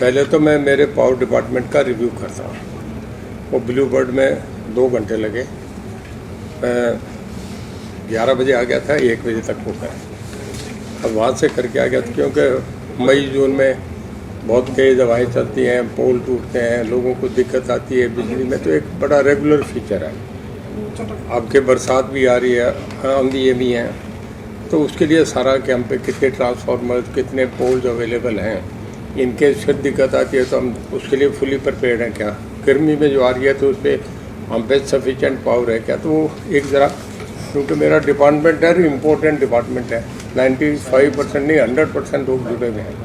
पहले तो मैं मेरे पावर डिपार्टमेंट का रिव्यू करता हूँ। वो ब्लू बर्ड में 2 घंटे लगे। मैं 11 बजे आ गया था, 1 बजे तक वो करा। अब वहाँ से करके आ गया था, क्योंकि मई जून में बहुत तेज़ हवाएँ चलती हैं, पोल टूटते हैं, लोगों को दिक्कत आती है बिजली में। तो एक बड़ा रेगुलर फीचर है। आपके बरसात भी आ रही है, आंधी भी हैं, तो उसके लिए सारा कि हम पे कितने ट्रांसफार्मर, कितने पोल्स अवेलेबल हैं, इनके फिर दिक्कत आती है तो हम उसके लिए फुली प्रिपेयर्ड हैं क्या। गर्मी में जो आ रही है तो उस पर हम पे सफिशेंट पावर है क्या। तो वो एक ज़रा, क्योंकि मेरा डिपार्टमेंट है, इम्पोर्टेंट डिपार्टमेंट है, 95% नहीं 100% लोग जुड़े हुए हैं।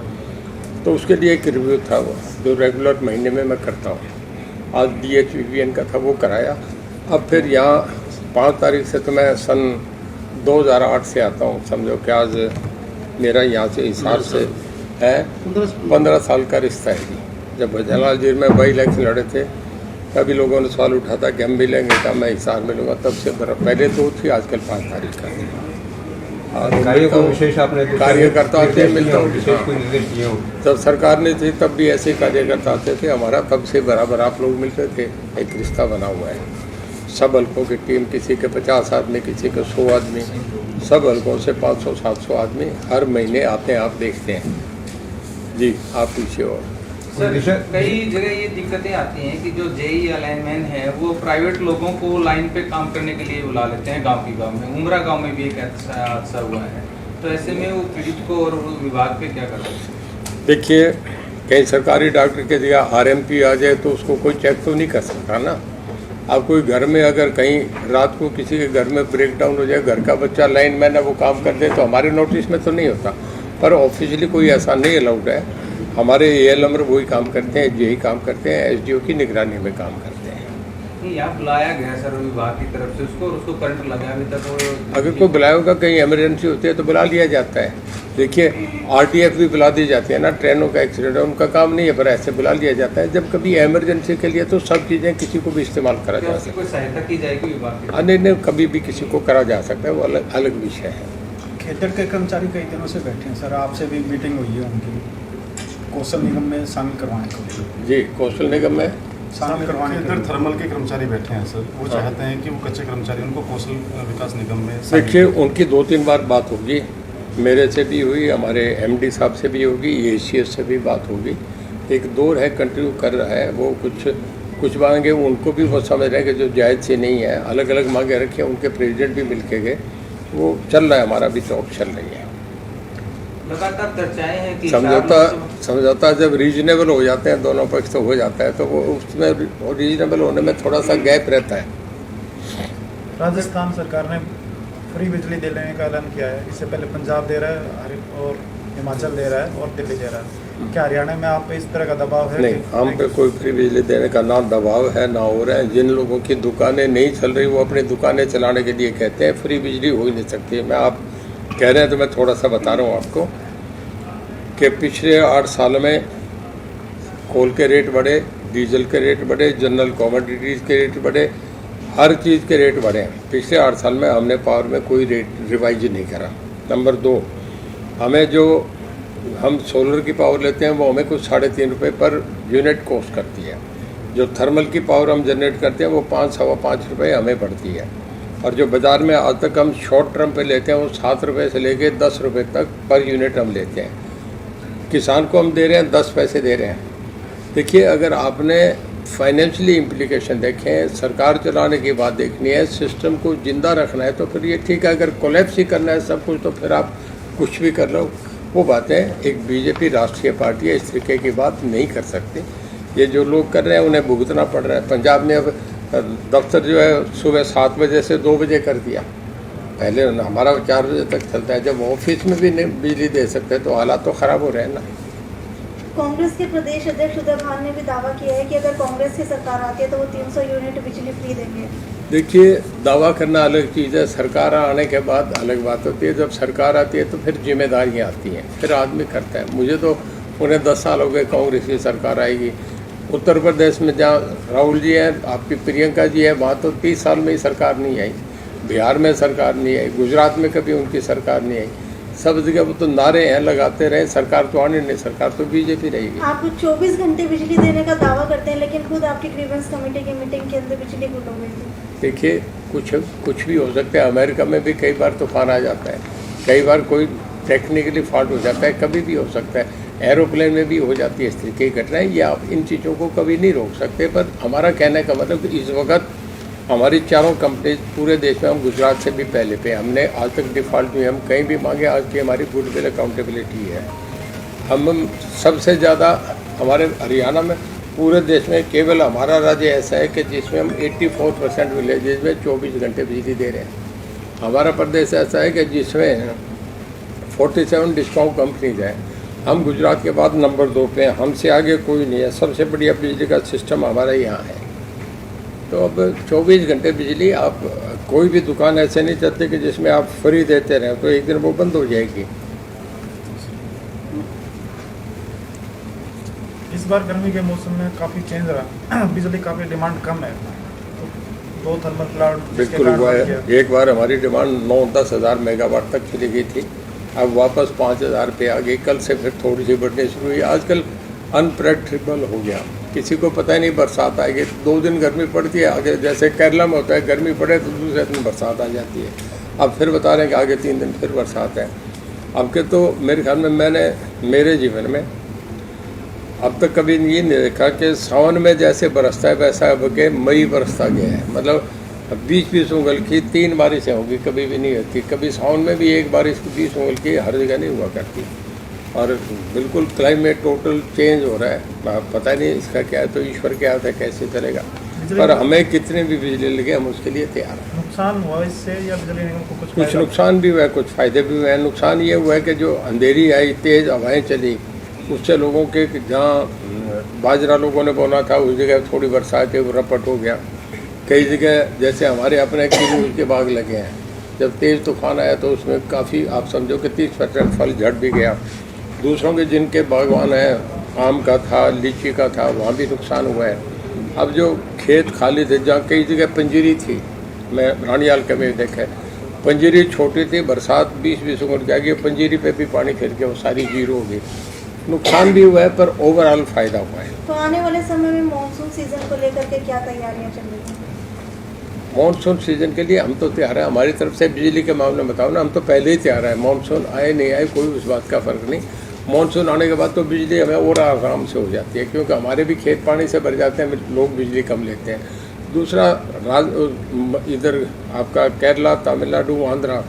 तो उसके लिए एक रिव्यू था वो, जो रेगुलर महीने में मैं करता हूँ। आज DHVVN का था, वो कराया। अब फिर यहाँ 5 तारीख से तो मैं सन 2008 से आता हूँ। समझो कि आज मेरा यहाँ से हिसार से है 15 साल का रिश्ता है। जब भजनलाल जी में बाई इलेक्शन लड़े थे, तभी लोगों ने सवाल उठा था कि हम भी लेंगे क्या, मैं हिसार में लूँगा। तब से पहले तो थी, आजकल 5 तारीख का। और कार्यकर्ता आते हैं, मिलता हूँ। जब सरकार नहीं थी तब भी ऐसे कार्यकर्ता आते थे। हमारा तब से बराबर आप लोग मिलते थे, एक रिश्ता बना हुआ है। सब हल्कों की टीम, किसी के 50 आदमी, किसी के 100 आदमी, सब हल्कों से 500-700 आदमी हर महीने आते हैं। आप देखते हैं जी, आप पीछे हो। सर, कई जगह ये दिक्कतें आती हैं कि जो जेई अलाइनमेंट है वो प्राइवेट लोगों को लाइन पे काम करने के लिए बुला लेते हैं गांव की गांव में। उमरा गांव में भी एक ऐसा हादसा हुआ है, तो ऐसे में वो पीड़ित को और विभाग पे क्या करते हैं? देखिए, कहीं सरकारी डॉक्टर की जगह RMP आ जाए तो उसको कोई चेक तो नहीं कर सकता ना। अब कोई घर में अगर कहीं रात को किसी के घर में ब्रेकडाउन हो जाए, घर का बच्चा लाइनमैन है वो काम कर दे, तो हमारे नोटिस में तो नहीं होता, पर ऑफिशियली कोई ऐसा नहीं अलाउड है। हमारे ALMR वही काम करते हैं, यही काम करते हैं, SDO की निगरानी में काम करते हैं। नहीं, यहाँ बुलाया गया सर विभाग की तरफ से उसको, और उसको करंट लगा अभी तक। अगर कोई बुलाया होगा, कहीं इमरजेंसी होती है तो बुला लिया जाता है। देखिए, RTF भी बुला दी जाती है ना, ट्रेनों का एक्सीडेंट है, उनका काम नहीं है, पर ऐसे बुला लिया जाता है जब कभी इमरजेंसी के लिए। तो सब चीज़ें किसी को भी इस्तेमाल करा जा सकता है। कोई सहायता की जाएगी विभाग की? नहीं, कभी भी किसी को करा जा सकता है, वो अलग विषय है। खेतर के कर्मचारी कई दिनों से बैठे हैं सर, आपसे भी मीटिंग हुई है उनकी कौशल निगम में शामिल करवाने के लिए? जी, कौशल निगम में शामिल करवाने के लिए थर्मल के कर्मचारी बैठे हैं सर, वो चाहते हैं कि वो कच्चे कर्मचारी उनको कौशल विकास निगम में। देखिए, उनकी 2-3 बार बात होगी, मेरे से भी हुई, हमारे MD साहब से भी होगी, ACS से भी बात होगी। एक दौर है, कंटिन्यू कर रहा है वो। कुछ मांगे उनको भी वो समझ रहे हैं कि जो जायज़ से नहीं है, अलग अलग मांगे रखी हैं। उनके प्रेसिडेंट भी मिल के गए, वो चल रहा है, हमारा भी टॉक चल रही है। लगातार चर्चाएं हैं कि समझौता जब रीजनेबल हो जाते हैं, दोनों पक्ष तो हो जाता है, तो वो उसमें रीजनेबल होने में थोड़ा सा गैप रहता है। राजस्थान सरकार ने फ्री बिजली देने का ऐलान किया है। इससे पहले पंजाब दे रहा है और हिमाचल दे रहा है और दिल्ली दे रहा है। क्या हरियाणा में आप पे इस तरह का दबाव है? नहीं, हम पे कोई फ्री बिजली देने का ना दबाव है ना हो रहा है। जिन लोगों की दुकानें नहीं चल रही, वो अपनी दुकानें चलाने के लिए कहते हैं, फ्री बिजली हो ही नहीं सकती। मैं आप कह रहे हैं तो मैं थोड़ा सा बता रहा हूँ आपको कि पिछले 8 साल में कोल के रेट बढ़े, डीजल के रेट बढ़े, जनरल कॉमोडिटीज़ के रेट बढ़े, हर चीज़ के रेट बढ़े हैं। पिछले 8 साल में हमने पावर में कोई रेट रिवाइज नहीं करा। नंबर 2, हमें जो हम सोलर की पावर लेते हैं वो हमें कुछ 3.5 रुपये पर यूनिट कॉस्ट करती है। जो थर्मल की पावर हम जनरेट करते हैं वो 5-5.25 रुपये हमें पड़ती है। और जो बाज़ार में आज तक हम शॉर्ट टर्म पे लेते हैं वो 7 रुपये से लेके 10 रुपये तक पर यूनिट हम लेते हैं। किसान को हम दे रहे हैं 10 पैसे दे रहे हैं। देखिए, अगर आपने फाइनेंशियली इम्प्लीकेशन देखें, सरकार चलाने की बात देखनी है, सिस्टम को ज़िंदा रखना है, तो फिर ये ठीक है। अगर कोलैप्स ही करना है सब कुछ, तो फिर आप कुछ भी कर लो। वो बातें एक BJP राष्ट्रीय पार्टी है, इस तरीके की बात नहीं कर सकती। ये जो लोग कर रहे हैं उन्हें भुगतना पड़ रहा है। पंजाब में अब दफ्तर जो है सुबह 7 बजे से 2 बजे कर दिया। पहले हमारा 4 बजे तक चलता है। जब ऑफिस में भी नहीं बिजली दे सकते तो हालात तो ख़राब हो रहे हैं ना। कांग्रेस के प्रदेश अध्यक्ष उदय भान ने भी दावा किया है कि अगर कांग्रेस की सरकार आती है तो वो 300 यूनिट बिजली फ्री देंगे। देखिए, दावा करना अलग चीज़ है, सरकार आने के बाद अलग बात होती है। जब सरकार आती है तो फिर जिम्मेदारियाँ आती हैं, फिर आदमी करता है। मुझे तो उन्हें 10 साल हो गए, कांग्रेस की सरकार आएगी। उत्तर प्रदेश में जहाँ राहुल जी हैं, आपकी प्रियंका जी है, वहाँ तो 30 साल में ही सरकार नहीं आई। बिहार में सरकार नहीं आई, गुजरात में कभी उनकी सरकार नहीं आई। सब जगह वो तो नारे हैं, लगाते रहे, सरकार तो आने नहीं, सरकार तो बीजेपी रहेगी। आप 24 घंटे बिजली देने का दावा करते हैं, लेकिन खुद आपकी ग्रीवेंस कमेटी की मीटिंग के अंदर बिजली गुल हो गई थी। देखिए कुछ भी हो सकता है। अमेरिका में भी कई बार तूफान आ जाता है, कई बार कोई टेक्निकली फॉल्ट हो जाता है, कभी भी हो सकता है। एरोप्लेन में भी हो जाती है इस तरीके की घटनाएं। ये आप इन चीज़ों को कभी नहीं रोक सकते। पर हमारा कहने का मतलब कि इस वक्त हमारी चारों कंपनी पूरे देश में, हम गुजरात से भी पहले पे, हमने आज तक डिफ़ॉल्ट नहीं हम कहीं भी मांगे। आज की हमारी गुडविल अकाउंटेबिलिटी है। हम सबसे ज़्यादा हमारे हरियाणा में पूरे देश में केवल हमारा राज्य ऐसा है कि जिसमें हम 84% विलेजेज में 24 घंटे बिजली दे रहे हैं। हमारा प्रदेश ऐसा है कि जिसमें 47 डिस्कॉम कंपनीज हैं। हम गुजरात के बाद नंबर 2 पे हैं, हमसे आगे कोई नहीं है। सबसे बढ़िया बिजली का सिस्टम हमारा यहाँ है। तो अब 24 घंटे बिजली, आप कोई भी दुकान ऐसे नहीं चलती कि जिसमें आप फ्री देते रहें, तो एक दिन वो बंद हो जाएगी। इस बार गर्मी के मौसम में काफ़ी चेंज रहा, बिजली काफ़ी डिमांड कम है, तो 2 थर्मल प्लांट बिल्कुल हुआ है। एक बार हमारी डिमांड 9-10 हज़ार मेगावाट तक चली गई थी, अब वापस 5,000 पे आ गई। कल से फिर थोड़ी सी बढ़नी शुरू हुई। आजकल अनप्रेडिक्टेबल हो गया, किसी को पता ही नहीं अब आएगी। 2 दिन गर्मी पड़ती है, आगे जैसे केरला में होता है गर्मी पड़े तो दूसरे दिन बरसात आ जाती है। अब फिर बता रहे हैं कि आगे 3 दिन फिर बरसात है। अब के तो मेरे ख्याल में मैंने मेरे जीवन में अब तक कभी ये नहीं देखा कि सावन में जैसे बरसता है वैसा अब के मई बरसता गया है। मतलब 20-20 उंगल की 3 बारिशें होगी, कभी भी नहीं होती। कभी सावन में भी एक बारिश 20 उंगल की हर जगह नहीं हुआ करती। और बिल्कुल क्लाइमेट टोटल चेंज हो रहा है। पता नहीं इसका क्या है, तो ईश्वर के हाथ है कैसे चलेगा। पर हमें कितने भी बिजली लगे हम उसके लिए तैयार हैं। नुकसान हुआ इससे या बिजली निगम को कुछ कुछ नुकसान भी हुआ है, कुछ फ़ायदे भी हुए हैं। नुकसान ये हुआ है कि जो अंधेरी आई, तेज़ हवाएं चली, उससे लोगों के जहाँ बाजरा लोगों ने बोना था उस जगह थोड़ी बरसात है, वो रपट हो गया। कई जगह जैसे हमारे अपने खजूर के बाग लगे हैं, जब तेज़ तूफान आया तो उसमें काफ़ी आप समझो कि 30% फल झड़ भी गया। दूसरों के जिनके बागवान हैं, आम का था, लीची का था, वहाँ भी नुकसान हुआ है। अब जो खेत खाली थे, जहाँ कई जगह पंजीरी थी, मैं रानियाल के में देखा, पंजीरी छोटी थी, बरसात 20-20 उंगल की आ गई, पंजीरी पे भी पानी फिर के वो सारी जीरो हो गई। नुकसान भी हुआ है पर ओवरऑल फ़ायदा हुआ है। तो आने वाले समय में मानसून सीजन को लेकर के क्या तैयारियां चल रही हैं? मानसून सीजन के लिए हम तो तैयार हैं। हमारी तरफ से बिजली के मामले में बताओ ना, हम तो पहले ही तैयार हैं। मानसून आए नहीं आए कोई उस बात का फ़र्क नहीं। मानसून आने के बाद तो बिजली हमें और आराम से हो जाती है, क्योंकि हमारे भी खेत पानी से भर जाते हैं, लोग बिजली कम लेते हैं। दूसरा इधर आपका केरला, तमिलनाडु, आंध्रा,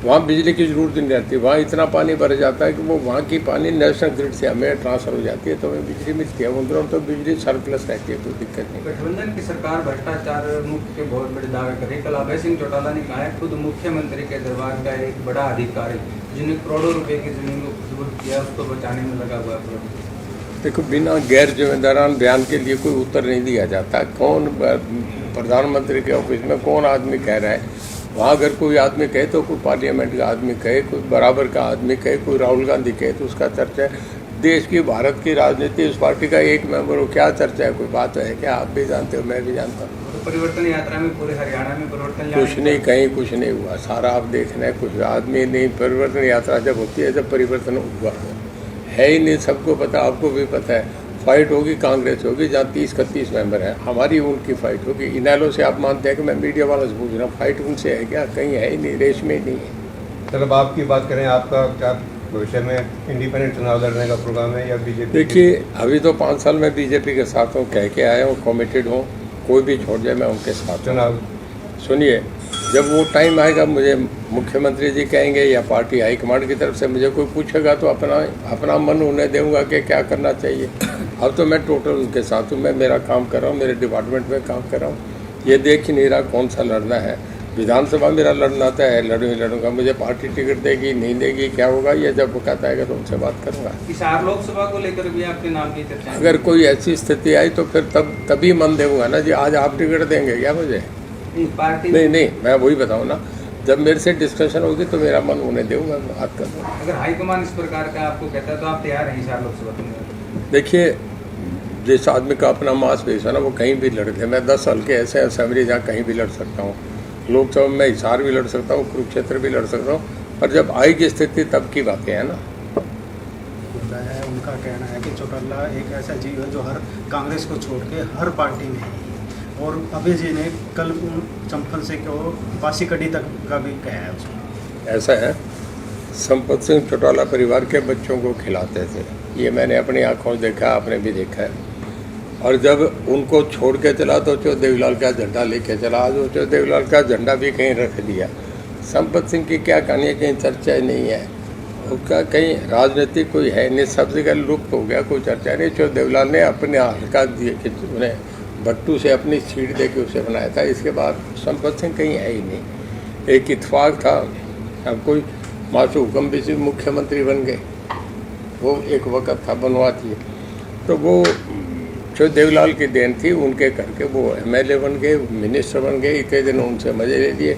वहाँ बिजली की ज़रूरत नहीं रहती। वहाँ इतना पानी भर जाता है कि वो वहाँ की पानी नेशनल ग्रिड से हमें ट्रांसफ़र हो जाती है, तो हमें बिजली मिलती है। उधर तो बिजली सरप्लस रहती है, कोई दिक्कत नहीं। गठबंधन की सरकार भ्रष्टाचार मुक्त के बहुत बड़े दावे कर रही है। कल अभय सिंह चौटाला ने कहा है खुद मुख्यमंत्री के दरबार का एक बड़ा अधिकारी जिन्हें करोड़ों रुपए की जमीन को खुदबुद किया, उसको बचाने में लगा हुआ है। देखो, बिना गैर जिम्मेदारान बयान के लिए कोई उत्तर नहीं दिया जाता। कौन प्रधानमंत्री के ऑफिस में कौन आदमी कह रहा है, वहाँ अगर कोई आदमी कहे तो कोई पार्लियामेंट का आदमी कहे, कोई बराबर का आदमी कहे, कोई राहुल गांधी कहे तो उसका चर्चा है। देश की, भारत की राजनीति, उस पार्टी का एक मेंबर हो, क्या चर्चा है? कोई बात है क्या? आप भी जानते हो, मैं भी जानता हूँ। तो परिवर्तन यात्रा में पूरे हरियाणा में परिवर्तन कुछ नहीं, कहीं कुछ नहीं हुआ। सारा आप देखना है, कुछ आदमी नहीं। परिवर्तन यात्रा जब होती है जब परिवर्तन हुआ है ही नहीं, सबको पता, आपको भी पता है। फाइट होगी, कांग्रेस होगी, जहाँ 30-31 मेंबर हैं, हमारी उनकी फाइट होगी। इनेलो से आप मानते हैं कि मैं मीडिया वाला से पूछ रहा हूँ, फाइट उनसे है क्या? कहीं है ही नहीं, रेस में ही नहीं है। चलो, अब आपकी बात करें, आपका क्या भविष्य में इंडिपेंडेंट चुनाव लड़ने का प्रोग्राम है या बीजेपी? देखिए, अभी तो 5 साल में बीजेपी के साथ हूँ, कह के आया हूँ, कमिटेड हूँ। कोई भी छोड़ जाए मैं उनके साथ चुनाव सुनिए, जब वो टाइम आएगा, मुझे मुख्यमंत्री जी कहेंगे या पार्टी हाईकमांड की तरफ से मुझे कोई पूछेगा तो अपना मन उन्हें दूंगा कि क्या करना चाहिए। अब तो मैं टोटल उनके साथ हूँ। मैं मेरा काम कर रहा हूँ, मेरे डिपार्टमेंट में काम कर रहा हूँ। ये देख ही नहीं रहा कौन सा लड़ना है। विधानसभा मेरा लड़ना तय है, लड़ूंगा। मुझे पार्टी टिकट देगी नहीं देगी क्या होगा, ये जब वक्त आएगा तो उनसे बात करूँगा। हिसार लोकसभा को लेकर भी आपके नाम की चर्चा? अगर कोई ऐसी स्थिति आई तो फिर तभी मन दूंगा ना जी। आज आप टिकट देंगे क्या मुझे? पार्टी नहीं, मैं वही बताऊँ ना, जब मेरे से डिस्कशन होगी तो मेरा मन उन्हें दूंगा, बात कर दूँगा। अगर हाईकमान इस प्रकार का आपको कहता है तो आप तैयार हैं हिसार लोकसभा में? देखिए, जिस आदमी का अपना मास बेस है ना, वो कहीं भी लड़ ले। मैं 10 साल के ऐसे असेंबली जहाँ कहीं भी लड़ सकता हूँ। लोकसभा में हिसार भी लड़ सकता हूँ, कुरुक्षेत्र भी लड़ सकता हूँ, पर जब आएगी स्थिति तब की बातें हैं ना। होता है, उनका कहना है कि चौटाला एक ऐसा जीव है जो हर कांग्रेस को छोड़ के हर पार्टी में है। और अभय जी ने कल चंपल से को बासी कड़ी तक का भी कहा है उसमें। ऐसा है, संपत सिंह चौटाला परिवार के बच्चों को खिलाते थे, ये मैंने अपनी आंखों से देखा, आपने भी देखा है। और जब उनको छोड़ के चला तो चो देवीलाल का झंडा लेके चला, आज वो चो देवीलाल का झंडा भी कहीं रख दिया। संपत सिंह की क्या कहानी है, कहीं चर्चा ही नहीं है, उसका कहीं राजनीतिक कोई है नहीं, सब जगह लुप्त हो गया, कोई चर्चा नहीं। चो देवीलाल ने अपने हल्का दिए कि उन्हें भट्टू से अपनी सीट दे के उसे बनाया था, इसके बाद संपत सिंह कहीं है ही नहीं। एक इत्तेफाक था, अब कोई मासू हुक्म भी से मुख्यमंत्री बन गए, वो एक वक़्त था बनवाती, तो वो जो देवीलाल की देन थी, उनके करके वो एमएलए बन गए, मिनिस्टर बन गए, इतने दिन उनसे मज़े ले लिए।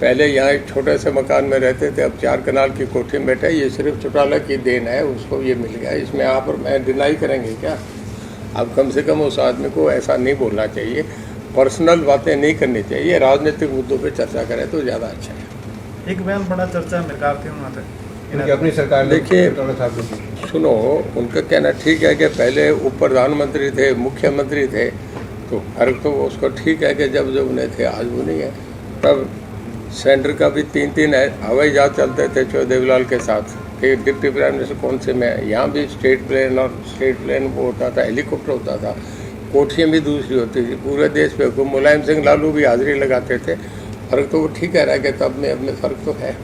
पहले यहाँ एक छोटे से मकान में रहते थे, अब 4 कनाल की कोठी में बैठे, ये सिर्फ चौटाला की देन है, उसको ये मिल गया। इसमें आप और मैं डिनाई करेंगे क्या? अब कम से कम उस आदमी को ऐसा नहीं बोलना चाहिए, पर्सनल बातें नहीं करनी चाहिए, राजनीतिक मुद्दों पे चर्चा करें तो ज़्यादा अच्छा है। एक बयान बड़ा चर्चा में कार थे वहाँ उनकी अपनी सरकार ने देखिए, चौटाला साहब को की। सुनो, उनका कहना ठीक है कि पहले उप प्रधानमंत्री थे, मुख्यमंत्री थे, तो फर्क तो उसको ठीक है कि जब जब उन्हें थे, आज वो नहीं है। तब सेंटर का भी 3 हवाई जहाज चलते थे चो देवीलाल के साथ, कि डिप्टी प्राइम मिनिस्टर कौन से में, यहाँ भी स्टेट प्लेन वो होता था, हेलीकॉप्टर होता था, कोठियाँ भी दूसरी होती थी, पूरे देश पे। मुलायम सिंह लालू भी हाजिरी लगाते थे। फ़र्क तो वो ठीक कह रहा है कि तब में अब में फ़र्क तो है।